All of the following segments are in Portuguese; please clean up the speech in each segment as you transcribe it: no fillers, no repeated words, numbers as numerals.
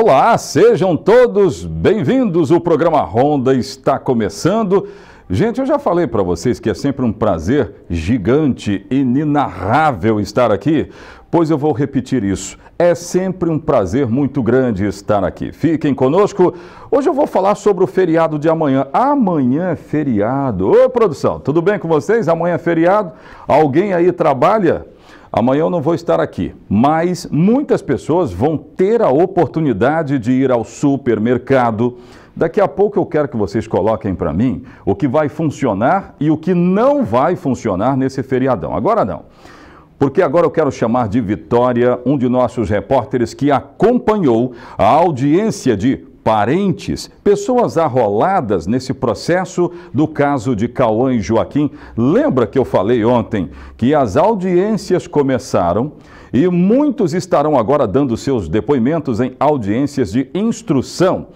Olá, sejam todos bem-vindos. O programa Ronda está começando. Gente, eu já falei para vocês que é sempre um prazer gigante, inenarrável estar aqui, pois eu vou repetir isso. É sempre um prazer muito grande estar aqui. Fiquem conosco. Hoje eu vou falar sobre o feriado de amanhã. Amanhã é feriado. Ô, produção, tudo bem com vocês? Amanhã é feriado. Alguém aí trabalha? Amanhã eu não vou estar aqui, mas muitas pessoas vão ter a oportunidade de ir ao supermercado. Daqui a pouco eu quero que vocês coloquem para mim o que vai funcionar e o que não vai funcionar nesse feriadão. Agora não, porque agora eu quero chamar de Vitória um de nossos repórteres que acompanhou a audiência de parentes, pessoas arroladas nesse processo do caso de Cauã e Joaquim. Lembra que eu falei ontem que as audiências começaram e muitos estarão agora dando seus depoimentos em audiências de instrução.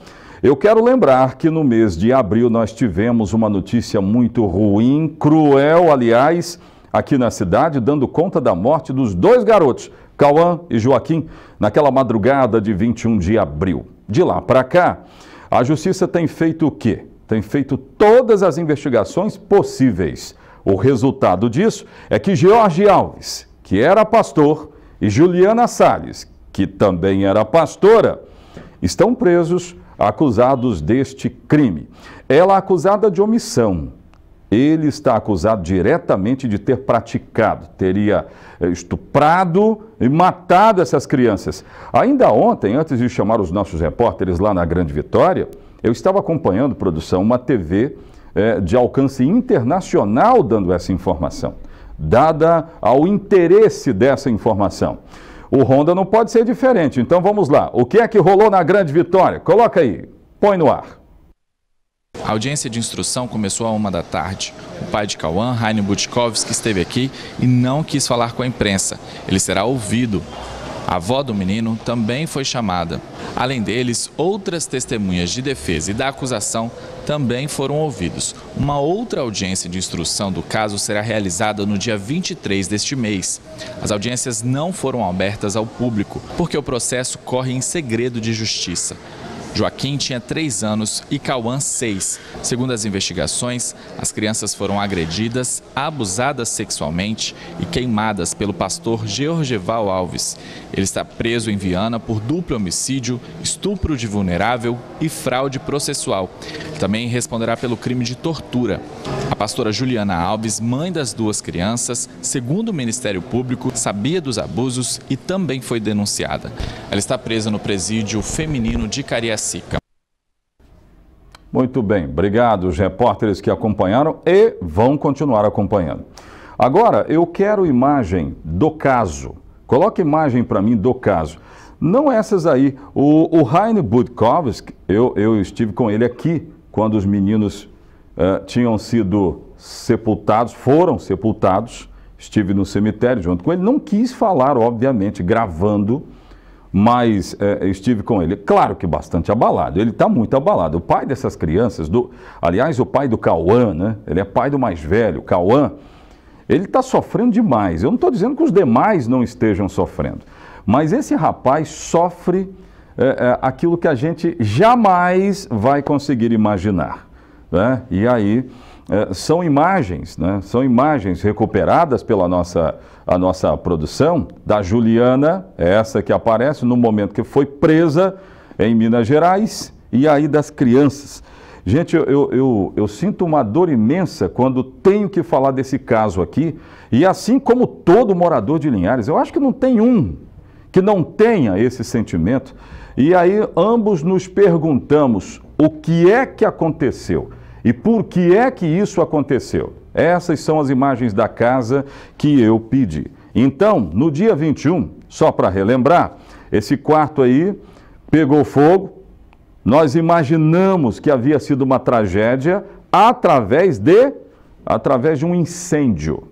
Eu quero lembrar que no mês de abril nós tivemos uma notícia muito ruim, cruel, aliás, aqui na cidade, dando conta da morte dos dois garotos, Cauã e Joaquim, naquela madrugada de 21 de abril. De lá para cá, a justiça tem feito o quê? Tem feito todas as investigações possíveis. O resultado disso é que George Alves, que era pastor, e Juliana Salles, que também era pastora, estão presos, acusados deste crime. Ela é acusada de omissão. Ele está acusado diretamente de ter praticado, teria estuprado e matado essas crianças. Ainda ontem, antes de chamar os nossos repórteres lá na Grande Vitória, eu estava acompanhando, produção, uma TV de alcance internacional dando essa informação, dada ao interesse dessa informação. O Ronda não pode ser diferente, então vamos lá. O que é que rolou na Grande Vitória? Coloca aí, põe no ar. A audiência de instrução começou à 1 da tarde. O pai de Cauã, Heine Butkovski, esteve aqui e não quis falar com a imprensa. Ele será ouvido. A avó do menino também foi chamada. Além deles, outras testemunhas de defesa e da acusação também foram ouvidos. Uma outra audiência de instrução do caso será realizada no dia 23 deste mês. As audiências não foram abertas ao público, porque o processo corre em segredo de justiça. Joaquim tinha 3 anos e Cauã 6. Segundo as investigações, as crianças foram agredidas, abusadas sexualmente e queimadas pelo pastor Georgeval Alves. Ele está preso em Viana por duplo homicídio, estupro de vulnerável e fraude processual. Ele também responderá pelo crime de tortura. A pastora Juliana Alves, mãe das 2 crianças, segundo o Ministério Público, sabia dos abusos e também foi denunciada. Ela está presa no presídio feminino de Cariacica. Muito bem, obrigado os repórteres que acompanharam e vão continuar acompanhando. Agora, eu quero imagem do caso. Coloque imagem para mim do caso. Não essas aí. O Heine Butkovski, eu estive com ele aqui quando os meninos tinham sido sepultados, foram sepultados. Estive no cemitério junto com ele. Não quis falar, obviamente, gravando, mas estive com ele. Claro que bastante abalado. Ele está muito abalado. O pai dessas crianças, aliás, o pai do Cauã, né? Ele é pai do mais velho, Cauã. Ele está sofrendo demais. Eu não estou dizendo que os demais não estejam sofrendo. Mas esse rapaz sofre aquilo que a gente jamais vai conseguir imaginar, né? E aí são imagens, né? São imagens recuperadas pela a nossa produção da Juliana, essa que aparece no momento que foi presa em Minas Gerais, e aí das crianças. Gente, eu sinto uma dor imensa quando tenho que falar desse caso aqui, e assim como todo morador de Linhares, eu acho que não tem um que não tenha esse sentimento, e aí ambos nos perguntamos o que é que aconteceu e por que é que isso aconteceu. Essas são as imagens da casa que eu pedi. Então, no dia 21, só para relembrar, esse quarto aí pegou fogo. Nós imaginamos que havia sido uma tragédia através de um incêndio.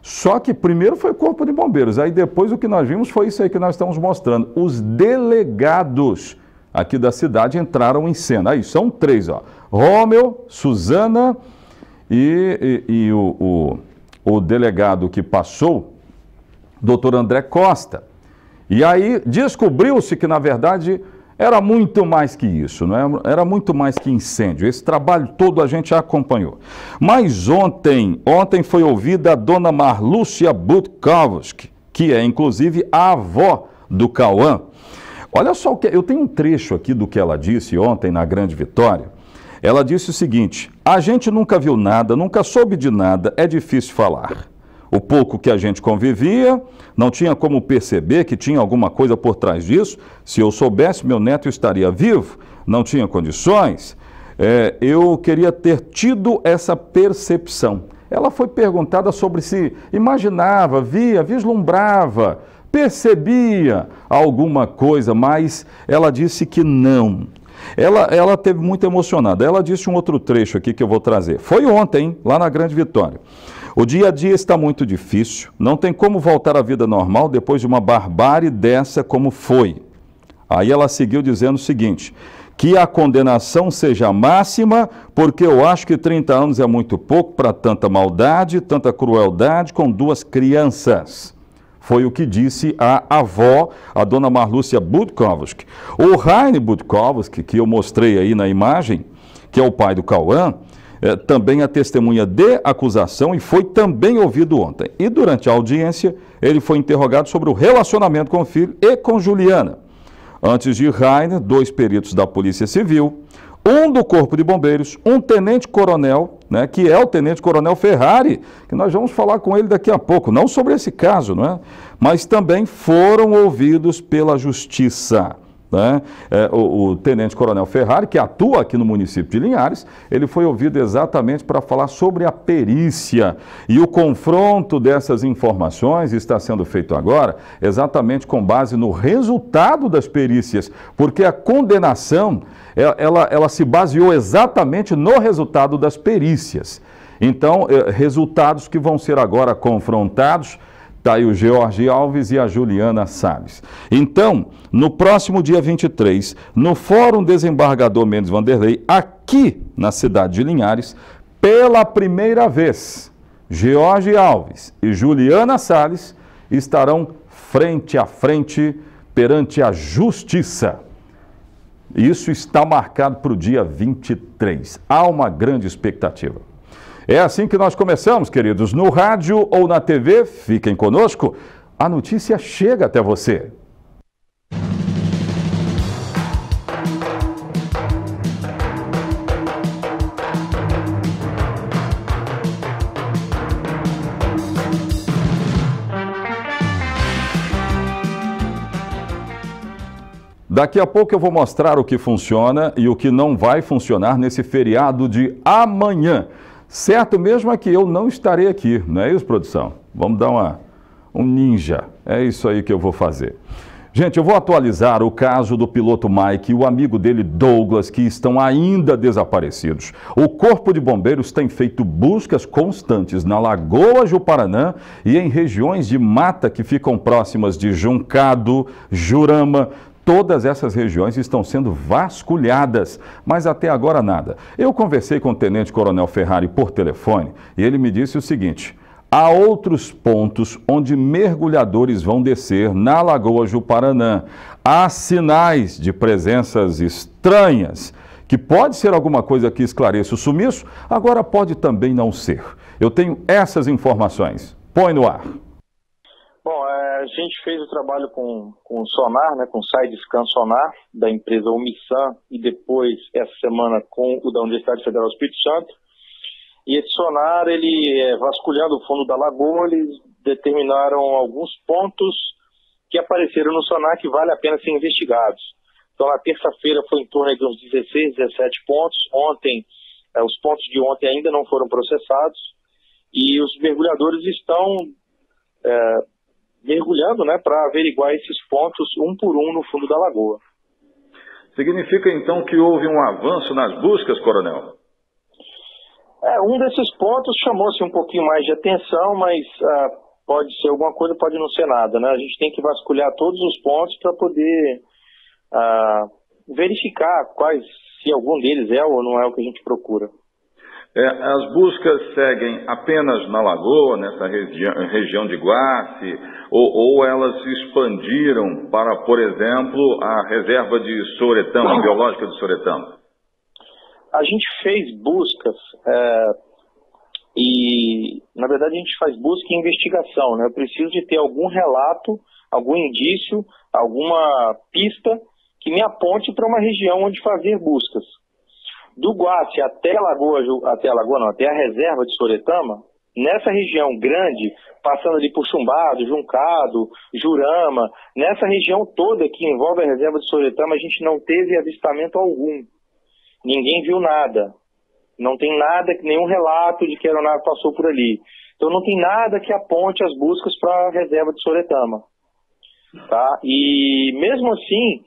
Só que primeiro foi o Corpo de Bombeiros, aí depois o que nós vimos foi isso aí que nós estamos mostrando. Os delegados aqui da cidade entraram em cena. Aí são 3, ó. Rômeu, Suzana e o delegado que passou, doutor André Costa. E aí descobriu-se que, na verdade, Era muito mais que isso, não é? Era muito mais que incêndio. Esse trabalho todo a gente acompanhou. Mas ontem foi ouvida a dona Marlúcia Budkowski, que é inclusive a avó do Cauã. Olha só o que eu tenho um trecho aqui do que ela disse ontem na Grande Vitória. Ela disse o seguinte: a gente nunca viu nada, nunca soube de nada, é difícil falar. O pouco que a gente convivia, não tinha como perceber que tinha alguma coisa por trás disso. Se eu soubesse, meu neto estaria vivo, não tinha condições. Eu queria ter tido essa percepção. Ela foi perguntada sobre se imaginava, via, vislumbrava, percebia alguma coisa, mas ela disse que não. Ela teve muito emocionada. Ela disse um outro trecho aqui que eu vou trazer. Foi ontem, lá na Grande Vitória. O dia a dia está muito difícil, não tem como voltar à vida normal depois de uma barbárie dessa como foi. Aí ela seguiu dizendo o seguinte: que a condenação seja máxima, porque eu acho que 30 anos é muito pouco para tanta maldade, tanta crueldade com duas crianças. Foi o que disse a avó, a dona Marlúcia Budkowski. O Heine Budkowski, que eu mostrei aí na imagem, que é o pai do Cauã, também é testemunha de acusação e foi também ouvido ontem. E durante a audiência, ele foi interrogado sobre o relacionamento com o filho e com Juliana. Antes de Heine, 2 peritos da Polícia Civil, um do Corpo de Bombeiros, um tenente-coronel, né, que é o tenente-coronel Ferrari, que nós vamos falar com ele daqui a pouco, não sobre esse caso, não é? Mas também foram ouvidos pela Justiça. Né? O tenente-coronel Ferrari, que atua aqui no município de Linhares, ele foi ouvido exatamente para falar sobre a perícia. E o confronto dessas informações está sendo feito agora exatamente com base no resultado das perícias, porque a condenação, ela se baseou exatamente no resultado das perícias. Então, resultados que vão ser agora confrontados. Está aí o George Alves e a Juliana Salles. Então, no próximo dia 23, no Fórum Desembargador Mendes Vanderlei, aqui na cidade de Linhares, pela primeira vez, George Alves e Juliana Salles estarão frente a frente perante a Justiça. Isso está marcado para o dia 23. Há uma grande expectativa. É assim que nós começamos, queridos, no rádio ou na TV, fiquem conosco, a notícia chega até você. Daqui a pouco eu vou mostrar o que funciona e o que não vai funcionar nesse feriado de amanhã. Certo mesmo é que eu não estarei aqui, não é isso, produção? Vamos dar um ninja, é isso aí que eu vou fazer. Gente, eu vou atualizar o caso do piloto Mike e o amigo dele Douglas, que estão ainda desaparecidos. O Corpo de Bombeiros tem feito buscas constantes na Lagoa Juparanã e em regiões de mata que ficam próximas de Juncado, Jurama. Todas essas regiões estão sendo vasculhadas, mas até agora nada. Eu conversei com o tenente-coronel Ferrari por telefone e ele me disse o seguinte: há outros pontos onde mergulhadores vão descer na Lagoa Juparanã. Há sinais de presenças estranhas, que pode ser alguma coisa que esclareça o sumiço, agora pode também não ser. Eu tenho essas informações. Põe no ar. Bom, a gente fez o trabalho com o sonar, né, com o Sidescan Sonar, da empresa Umissan, e depois, essa semana, com o da Universidade Federal do Espírito Santo. E esse sonar, ele vasculhando o fundo da lagoa, eles determinaram alguns pontos que apareceram no sonar que vale a pena ser investigados. Então, na terça-feira foi em torno de uns 16, 17 pontos. Ontem, os pontos de ontem ainda não foram processados. E os mergulhadores estão mergulhando, né, para averiguar esses pontos um por um no fundo da lagoa. Significa então que houve um avanço nas buscas, coronel? Um desses pontos chamou-se um pouquinho mais de atenção, mas pode ser alguma coisa, pode não ser nada, né? A gente tem que vasculhar todos os pontos para poder verificar se algum deles é ou não é o que a gente procura. As buscas seguem apenas na Lagoa, nessa região de Guace, ou elas se expandiram para, por exemplo, a reserva de Soretama, a biológica de Soretama? A gente fez buscas e, na verdade, a gente faz busca e investigação, né? Eu preciso de ter algum relato, algum indício, alguma pista que me aponte para uma região onde fazer buscas. Do Guace até a reserva de Soretama, nessa região grande, passando ali por Chumbado, Juncado, Jurama, nessa região toda que envolve a reserva de Soretama, a gente não teve avistamento algum. Ninguém viu nada. Não tem nada, nenhum relato de que a aeronave passou por ali. Então não tem nada que aponte as buscas para a reserva de Soretama. Tá? E mesmo assim,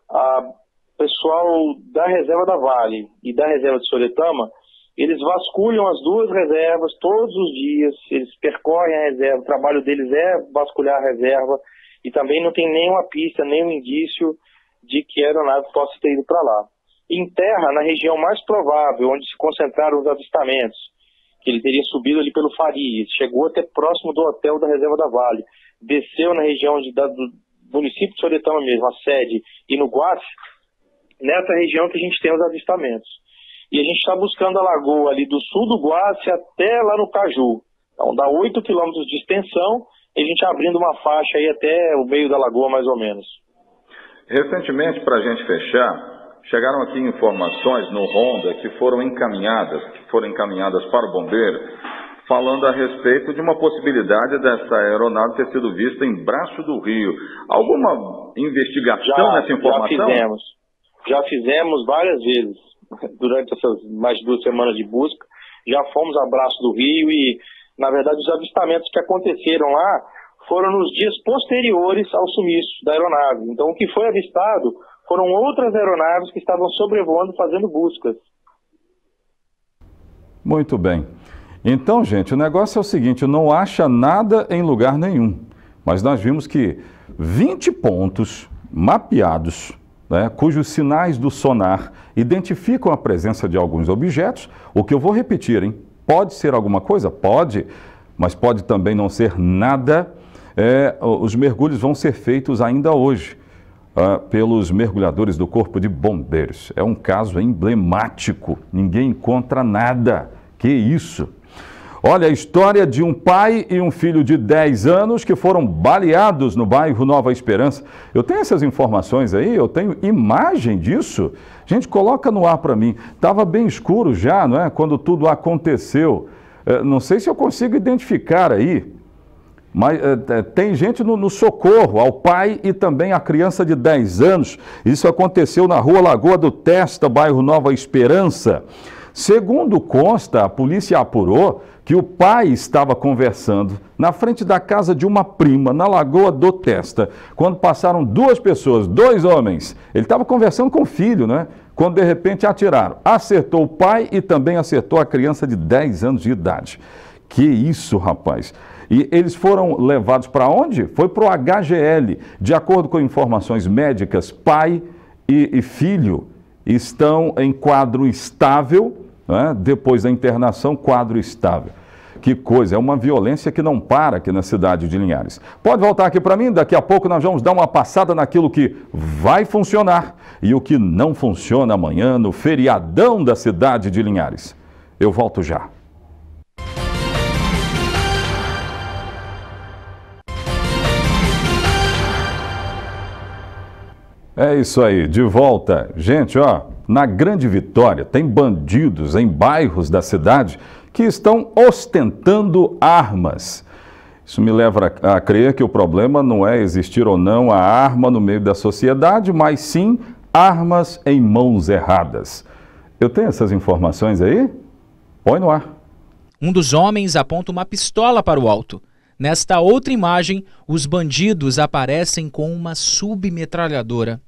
o pessoal da reserva da Vale e da reserva de Soretama, eles vasculham as duas reservas todos os dias, eles percorrem a reserva, o trabalho deles é vasculhar a reserva e também não tem nenhuma pista, nenhum indício de que a aeronave possa ter ido para lá. Em terra, na região mais provável, onde se concentraram os avistamentos, que ele teria subido ali pelo Farias, chegou até próximo do hotel da reserva da Vale, desceu na região do município de Soretama mesmo, a sede, e no Guace, nessa região que a gente tem os avistamentos. E a gente está buscando a lagoa ali do sul do Guace até lá no Caju. Então dá 8 quilômetros de extensão e a gente abrindo uma faixa aí até o meio da lagoa mais ou menos. Recentemente, para a gente fechar, chegaram aqui informações no Ronda que foram encaminhadas para o bombeiro, falando a respeito de uma possibilidade dessa aeronave ter sido vista em Braço do Rio. Alguma investigação nessa informação? Já fizemos várias vezes, durante essas mais de 2 semanas de busca, já fomos a Braço do Rio e, na verdade, os avistamentos que aconteceram lá foram nos dias posteriores ao sumiço da aeronave. Então, o que foi avistado foram outras aeronaves que estavam sobrevoando fazendo buscas. Muito bem. Então, gente, o negócio é o seguinte, não acha nada em lugar nenhum, mas nós vimos que 20 pontos mapeados, né, cujos sinais do sonar identificam a presença de alguns objetos, o que eu vou repetir, hein? Pode ser alguma coisa? Pode, mas pode também não ser nada. Os mergulhos vão ser feitos ainda hoje pelos mergulhadores do Corpo de Bombeiros. É um caso emblemático, ninguém encontra nada. Que isso? Olha, a história de um pai e um filho de 10 anos que foram baleados no bairro Nova Esperança. Eu tenho essas informações aí, eu tenho imagem disso. Gente, coloca no ar para mim. Estava bem escuro já, não é? Quando tudo aconteceu. Não sei se eu consigo identificar aí, mas tem gente no socorro ao pai e também à criança de 10 anos. Isso aconteceu na rua Lagoa do Testa, bairro Nova Esperança. Segundo consta, a polícia apurou que o pai estava conversando na frente da casa de uma prima, na Lagoa do Testa, quando passaram 2 pessoas, 2 homens. Ele estava conversando com o filho, né? Quando de repente atiraram. Acertou o pai e também acertou a criança de 10 anos de idade. Que isso, rapaz! E eles foram levados para onde? Foi para o HGL. De acordo com informações médicas, pai e filho estão em quadro estável, né? Depois da internação, quadro estável. Que coisa, é uma violência que não para aqui na cidade de Linhares. Pode voltar aqui para mim, daqui a pouco nós vamos dar uma passada naquilo que vai funcionar e o que não funciona amanhã no feriadão da cidade de Linhares. Eu volto já. É isso aí, de volta. Gente, ó, na Grande Vitória tem bandidos em bairros da cidade que estão ostentando armas. Isso me leva a crer que o problema não é existir ou não a arma no meio da sociedade, mas sim armas em mãos erradas. Eu tenho essas informações aí? Põe no ar. Um dos homens aponta uma pistola para o alto. Nesta outra imagem, os bandidos aparecem com uma submetralhadora.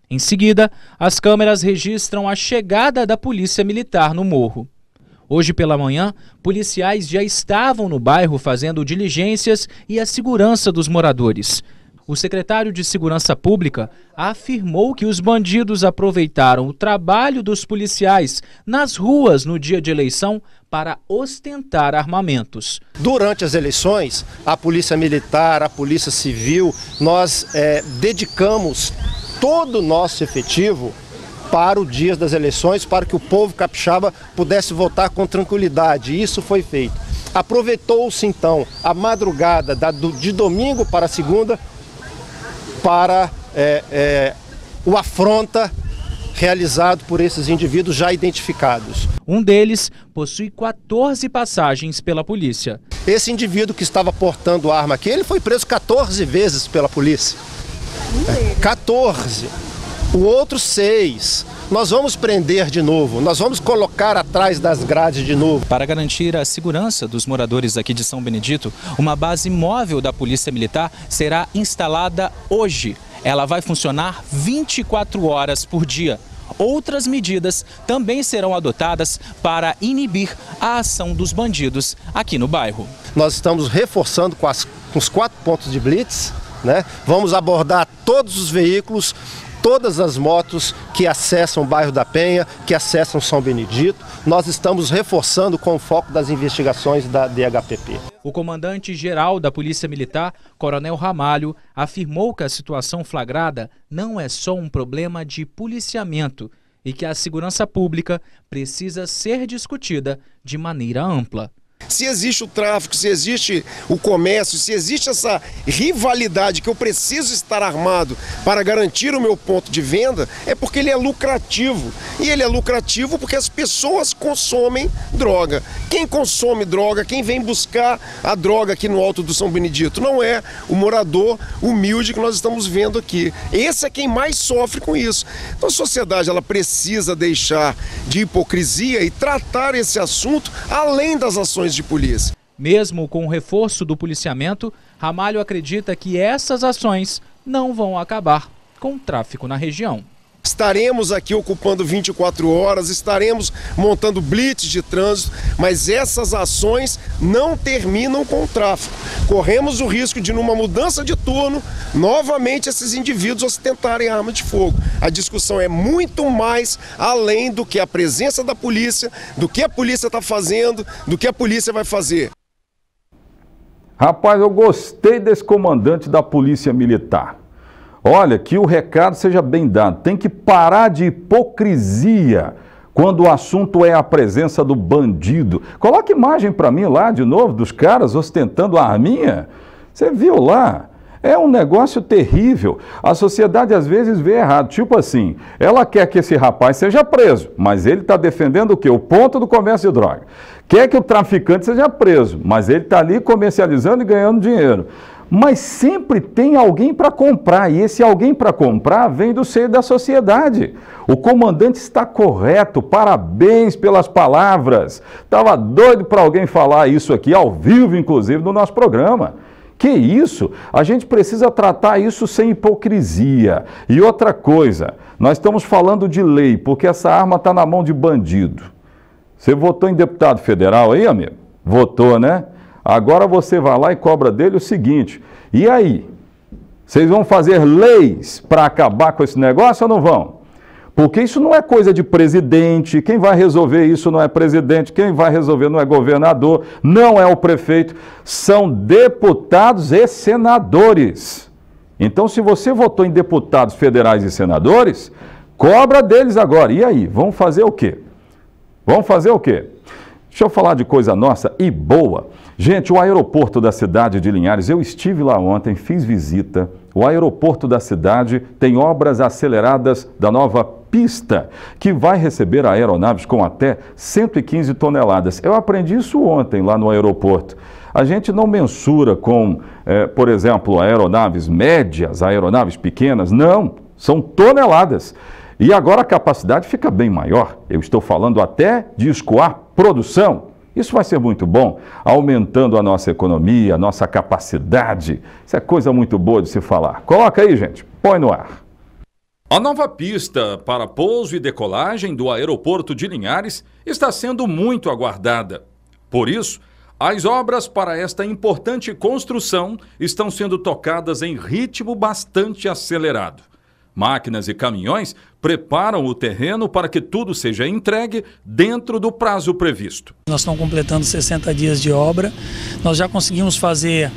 Em seguida, as câmeras registram a chegada da polícia militar no morro. Hoje pela manhã, policiais já estavam no bairro fazendo diligências e a segurança dos moradores. o secretário de Segurança Pública afirmou que os bandidos aproveitaram o trabalho dos policiais nas ruas no dia de eleição para ostentar armamentos. Durante as eleições, a Polícia Militar, a Polícia Civil, nós dedicamos todo o nosso efetivo para o dia das eleições, para que o povo capixaba pudesse votar com tranquilidade. E isso foi feito. Aproveitou-se então a madrugada de domingo para segunda para o afronta realizado por esses indivíduos já identificados. Um deles possui 14 passagens pela polícia. Esse indivíduo que estava portando arma aqui, ele foi preso 14 vezes pela polícia. 14. O outro 6. Nós vamos prender de novo, nós vamos colocar atrás das grades de novo. Para garantir a segurança dos moradores aqui de São Benedito, uma base móvel da Polícia Militar será instalada hoje. Ela vai funcionar 24 horas por dia. Outras medidas também serão adotadas para inibir a ação dos bandidos aqui no bairro. Nós estamos reforçando com os 4 pontos de blitz, né? Vamos abordar todos os veículos, todas as motos que acessam o bairro da Penha, que acessam São Benedito. Nós estamos reforçando com o foco das investigações da DHPP. O comandante-geral da Polícia Militar, Coronel Ramalho, afirmou que a situação flagrada não é só um problema de policiamento e que a segurança pública precisa ser discutida de maneira ampla. Se existe o tráfico, se existe o comércio, se existe essa rivalidade que eu preciso estar armado para garantir o meu ponto de venda, é porque ele é lucrativo. E ele é lucrativo porque as pessoas consomem droga. Quem consome droga, quem vem buscar a droga aqui no Alto do São Benedito, não é o morador humilde que nós estamos vendo aqui. Esse é quem mais sofre com isso. Então a sociedade ela precisa deixar de hipocrisia e tratar esse assunto além das ações de polícia. Mesmo com o reforço do policiamento, Ramalho acredita que essas ações não vão acabar com o tráfico na região. Estaremos aqui ocupando 24 horas, estaremos montando blitz de trânsito, mas essas ações não terminam com o tráfico. Corremos o risco de, numa mudança de turno, novamente esses indivíduos ostentarem arma de fogo. A discussão é muito mais além do que a presença da polícia, do que a polícia está fazendo, do que a polícia vai fazer. Rapaz, eu gostei desse comandante da Polícia Militar. Olha, que o recado seja bem dado. Tem que parar de hipocrisia quando o assunto é a presença do bandido. Coloca imagem para mim lá de novo dos caras ostentando a arminha. Você viu lá? É um negócio terrível. A sociedade às vezes vê errado. Tipo assim, ela quer que esse rapaz seja preso, mas ele está defendendo o quê? O ponto do comércio de droga. Quer que o traficante seja preso, mas ele está ali comercializando e ganhando dinheiro. Mas sempre tem alguém para comprar, e esse alguém para comprar vem do seio da sociedade. O comandante está correto, parabéns pelas palavras. Estava doido para alguém falar isso aqui, ao vivo, inclusive, no nosso programa. Que isso? A gente precisa tratar isso sem hipocrisia. E outra coisa, nós estamos falando de lei, porque essa arma está na mão de bandido. Você votou em deputado federal aí, amigo? Votou, né? Agora você vai lá e cobra dele o seguinte, e aí? Vocês vão fazer leis para acabar com esse negócio ou não vão? Porque isso não é coisa de presidente, quem vai resolver isso não é presidente, quem vai resolver não é governador, não é o prefeito, são deputados e senadores. Então, se você votou em deputados federais e senadores, cobra deles agora. E aí, vão fazer o quê? Vão fazer o quê? Deixa eu falar de coisa nossa e boa. Gente, o aeroporto da cidade de Linhares, eu estive lá ontem, fiz visita. O aeroporto da cidade tem obras aceleradas da nova pista, que vai receber aeronaves com até 115 toneladas. Eu aprendi isso ontem lá no aeroporto. A gente não mensura com, por exemplo, aeronaves médias, aeronaves pequenas, não, são toneladas. E agora a capacidade fica bem maior. Eu estou falando até de escoar produção. Isso vai ser muito bom, aumentando a nossa economia, a nossa capacidade. Isso é coisa muito boa de se falar. Coloca aí, gente. Põe no ar. A nova pista para pouso e decolagem do aeroporto de Linhares está sendo muito aguardada. Por isso, As obras para esta importante construção estão sendo tocadas em ritmo bastante acelerado. Máquinas e caminhões preparam o terreno para que tudo seja entregue dentro do prazo previsto. Nós estamos completando 60 dias de obra, nós já conseguimos fazer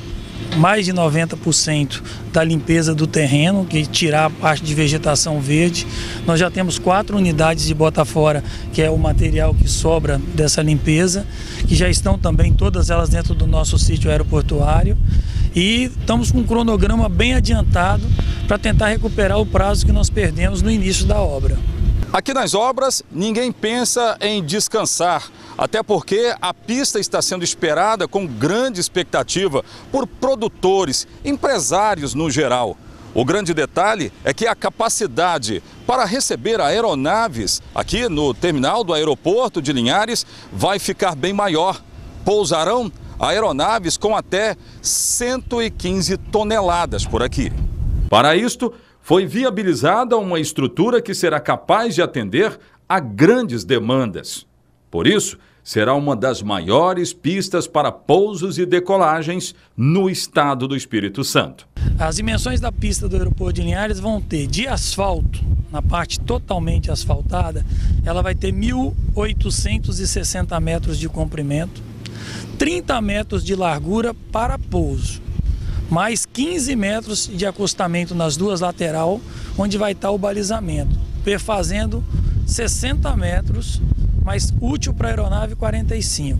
mais de 90% da limpeza do terreno, que tirar a parte de vegetação verde. Nós já temos 4 unidades de bota fora, que é o material que sobra dessa limpeza, que já estão também todas elas dentro do nosso sítio aeroportuário. E estamos com um cronograma bem adiantado para tentar recuperar o prazo que nós perdemos no início da obra. Aqui nas obras, ninguém pensa em descansar, até porque a pista está sendo esperada com grande expectativa por produtores, empresários no geral. O grande detalhe é que a capacidade para receber aeronaves aqui no terminal do aeroporto de Linhares vai ficar bem maior. Pousarão aeronaves com até 115 toneladas por aqui. Para isto, foi viabilizada uma estrutura que será capaz de atender a grandes demandas. Por isso, será uma das maiores pistas para pousos e decolagens no estado do Espírito Santo. As dimensões da pista do aeroporto de Linhares vão ter de asfalto, na parte totalmente asfaltada, ela vai ter 1.860 metros de comprimento, 30 metros de largura para pouso, mais 15 metros de acostamento nas duas laterais, onde vai estar o balizamento, perfazendo 60 metros, mas útil para a aeronave 45.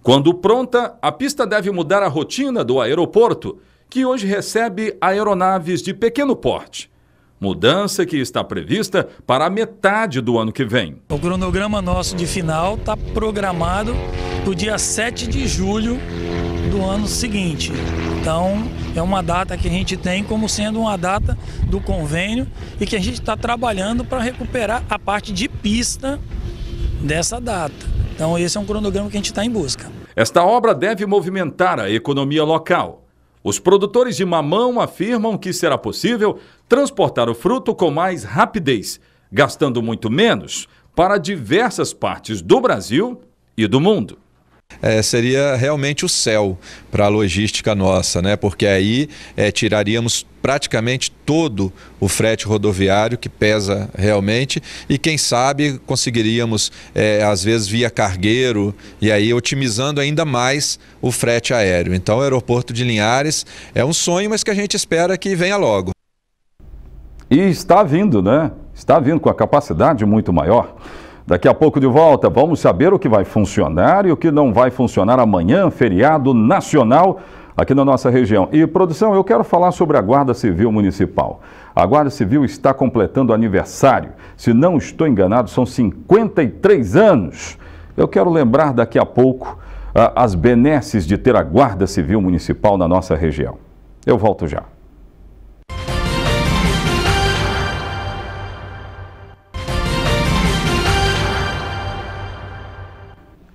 Quando pronta, a pista deve mudar a rotina do aeroporto, que hoje recebe aeronaves de pequeno porte. Mudança que está prevista para a metade do ano que vem. O cronograma nosso de final está programado para o dia 7 de julho do ano seguinte. Então, é uma data que a gente tem como sendo uma data do convênio e que a gente está trabalhando para recuperar a parte de pista dessa data. Então, esse é um cronograma que a gente está em busca. Esta obra deve movimentar a economia local. Os produtores de mamão afirmam que será possível transportar o fruto com mais rapidez, gastando muito menos, para diversas partes do Brasil e do mundo. Seria realmente o céu para a logística nossa, né? Porque aí tiraríamos praticamente todo o frete rodoviário, que pesa realmente, e quem sabe conseguiríamos, às vezes via cargueiro, e aí otimizando ainda mais o frete aéreo. Então o aeroporto de Linhares é um sonho, mas que a gente espera que venha logo. E está vindo, né? Está vindo com a capacidade muito maior. Daqui a pouco de volta, vamos saber o que vai funcionar e o que não vai funcionar amanhã, feriado nacional aqui na nossa região. E, produção, eu quero falar sobre a Guarda Civil Municipal. A Guarda Civil está completando aniversário. Se não estou enganado, são 53 anos. Eu quero lembrar daqui a pouco as benesses de ter a Guarda Civil Municipal na nossa região. Eu volto já.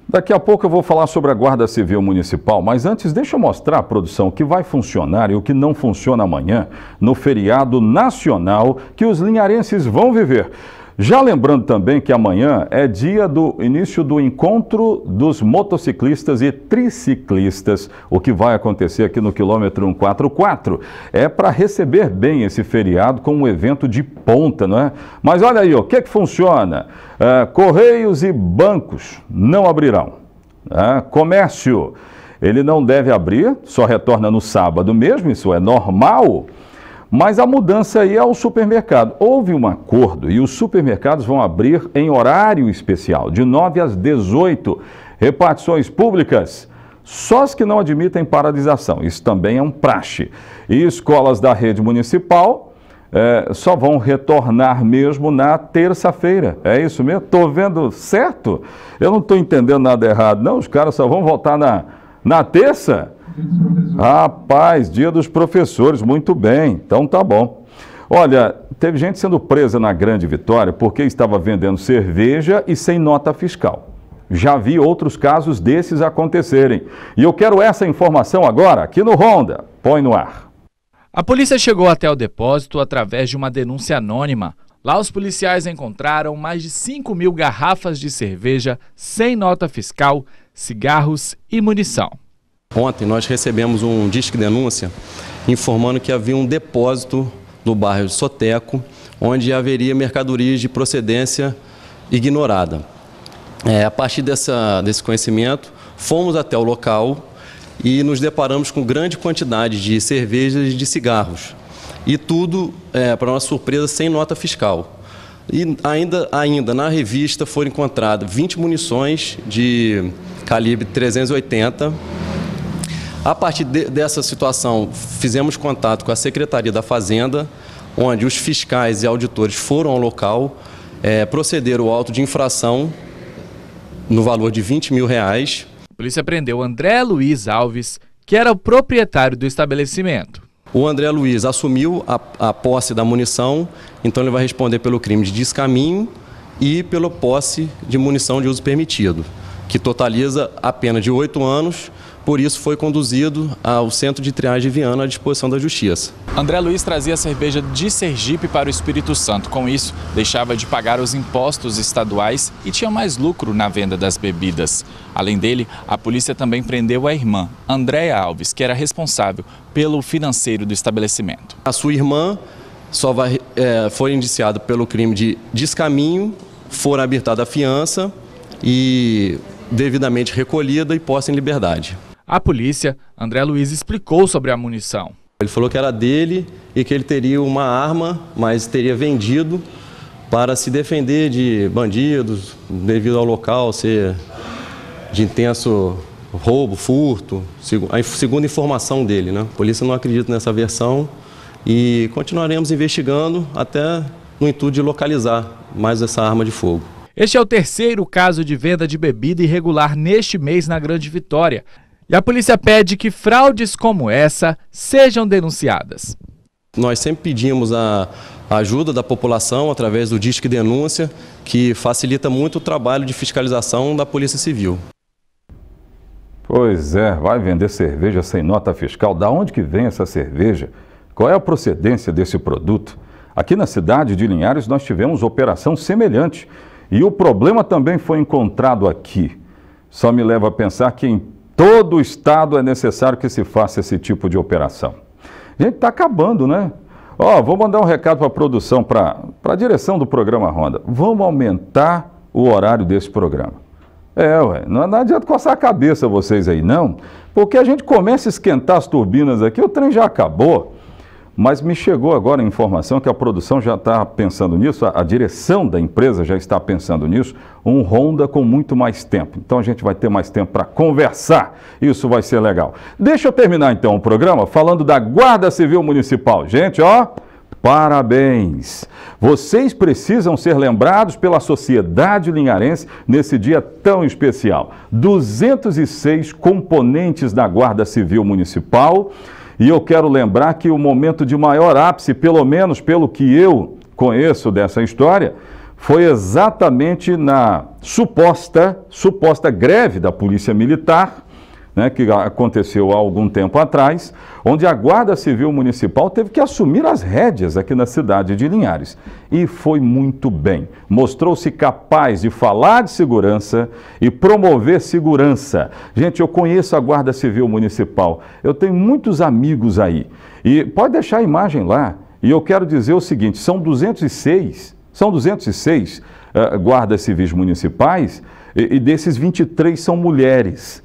Daqui a pouco eu vou falar sobre a Guarda Civil Municipal, mas antes deixa eu mostrar, produção, o que vai funcionar e o que não funciona amanhã no feriado nacional que os linharenses vão viver. Já lembrando também que amanhã é dia do início do encontro dos motociclistas e triciclistas, o que vai acontecer aqui no quilômetro 144. É para receber bem esse feriado com um evento de ponta, não é? Mas olha aí, o que funciona? Correios e bancos não abrirão. Comércio, ele não deve abrir, só retorna no sábado mesmo, isso é normal. Mas a mudança aí é o supermercado. Houve um acordo e os supermercados vão abrir em horário especial, de 9 às 18. Repartições públicas, só as que não admitem paralisação. Isso também é um praxe. E escolas da rede municipal só vão retornar mesmo na terça-feira. É isso mesmo? Estou vendo certo? Eu não estou entendendo nada errado, não. Os caras só vão voltar na terça? Rapaz, dia dos professores, muito bem, então tá bom. Olha, teve gente sendo presa na Grande Vitória porque estava vendendo cerveja e sem nota fiscal. Já vi outros casos desses acontecerem. E eu quero essa informação agora, aqui no Ronda. Põe no ar. A polícia chegou até o depósito através de uma denúncia anônima. Lá os policiais encontraram mais de 5.000 garrafas de cerveja sem nota fiscal, cigarros e munição. Ontem nós recebemos um disque denúncia informando que havia um depósito no bairro Soteco, onde haveria mercadorias de procedência ignorada. A partir desse conhecimento, fomos até o local e nos deparamos com grande quantidade de cervejas e de cigarros. E tudo, para nossa surpresa, sem nota fiscal. E ainda na revista foram encontradas 20 munições de calibre 380. A partir dessa situação, fizemos contato com a Secretaria da Fazenda, onde os fiscais e auditores foram ao local, procederam ao auto de infração no valor de R$20 mil. A polícia prendeu André Luiz Alves, que era o proprietário do estabelecimento. O André Luiz assumiu a posse da munição, então ele vai responder pelo crime de descaminho e pela posse de munição de uso permitido, que totaliza a pena de 8 anos. Por isso foi conduzido ao Centro de Triagem de Viana à disposição da Justiça. André Luiz trazia cerveja de Sergipe para o Espírito Santo. Com isso, deixava de pagar os impostos estaduais e tinha mais lucro na venda das bebidas. Além dele, a polícia também prendeu a irmã, Andréia Alves, que era responsável pelo financeiro do estabelecimento. A sua irmã foi indiciada pelo crime de descaminho, fora abertada a fiança e devidamente recolhida e posta em liberdade. A polícia, André Luiz explicou sobre a munição. Ele falou que era dele e que ele teria uma arma, mas teria vendido para se defender de bandidos, devido ao local ser de intenso roubo, furto, segundo a informação dele, né? A polícia não acredita nessa versão e continuaremos investigando até no intuito de localizar mais essa arma de fogo. Este é o terceiro caso de venda de bebida irregular neste mês na Grande Vitória. E a polícia pede que fraudes como essa sejam denunciadas. Nós sempre pedimos a ajuda da população através do Disque Denúncia, que facilita muito o trabalho de fiscalização da Polícia Civil. Pois é, vai vender cerveja sem nota fiscal. Da onde que vem essa cerveja? Qual é a procedência desse produto? Aqui na cidade de Linhares nós tivemos operação semelhante. E o problema também foi encontrado aqui. Só me leva a pensar que em todo o estado é necessário que se faça esse tipo de operação. A gente está acabando, né? Vou mandar um recado para a produção, para a direção do programa Ronda. Vamos aumentar o horário desse programa. Não adianta coçar a cabeça vocês aí, não. Porque a gente começa a esquentar as turbinas aqui, o trem já acabou. Mas me chegou agora a informação que a produção já está pensando nisso, a direção da empresa já está pensando nisso, um Ronda com muito mais tempo. Então a gente vai ter mais tempo para conversar, isso vai ser legal. Deixa eu terminar então o programa falando da Guarda Civil Municipal. Gente, parabéns! Vocês precisam ser lembrados pela sociedade linharense nesse dia tão especial. 206 componentes da Guarda Civil Municipal. E eu quero lembrar que o momento de maior ápice, pelo menos pelo que eu conheço dessa história, foi exatamente na suposta greve da Polícia Militar, né, que aconteceu há algum tempo atrás, onde a Guarda Civil Municipal teve que assumir as rédeas aqui na cidade de Linhares. E foi muito bem. Mostrou-se capaz de falar de segurança e promover segurança. Gente, eu conheço a Guarda Civil Municipal. Eu tenho muitos amigos aí. E pode deixar a imagem lá. E eu quero dizer o seguinte, são 206 guardas civis municipais e desses 23 são mulheres.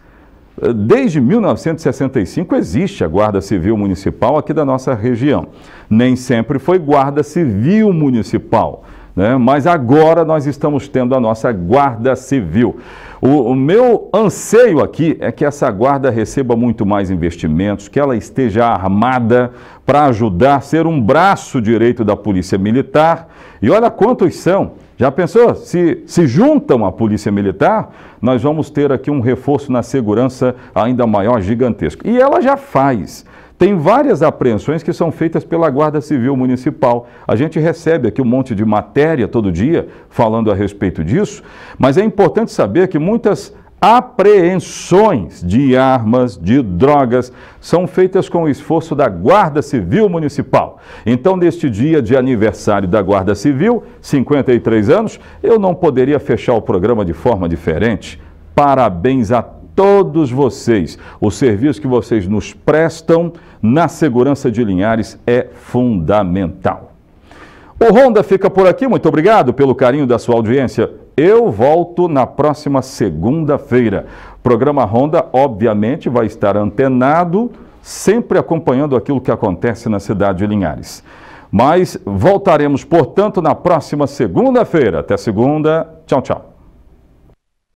Desde 1965 existe a Guarda Civil Municipal aqui da nossa região. Nem sempre foi Guarda Civil Municipal, né? Mas agora nós estamos tendo a nossa Guarda Civil. O meu anseio aqui é que essa guarda receba muito mais investimentos, que ela esteja armada para ajudar a ser um braço direito da Polícia Militar. E olha quantos são. Já pensou? Se juntam à Polícia Militar, nós vamos ter aqui um reforço na segurança ainda maior, gigantesco. E ela já faz. Tem várias apreensões que são feitas pela Guarda Civil Municipal. A gente recebe aqui um monte de matéria todo dia falando a respeito disso, mas é importante saber que muitas apreensões de armas, de drogas, são feitas com o esforço da Guarda Civil Municipal. Então, neste dia de aniversário da Guarda Civil, 53 anos, eu não poderia fechar o programa de forma diferente. Parabéns a todos vocês. O serviço que vocês nos prestam na segurança de Linhares é fundamental. O Ronda fica por aqui, muito obrigado pelo carinho da sua audiência. Eu volto na próxima segunda-feira. O programa Ronda, obviamente, vai estar antenado, sempre acompanhando aquilo que acontece na cidade de Linhares. Mas voltaremos, portanto, na próxima segunda-feira. Até segunda. Tchau, tchau.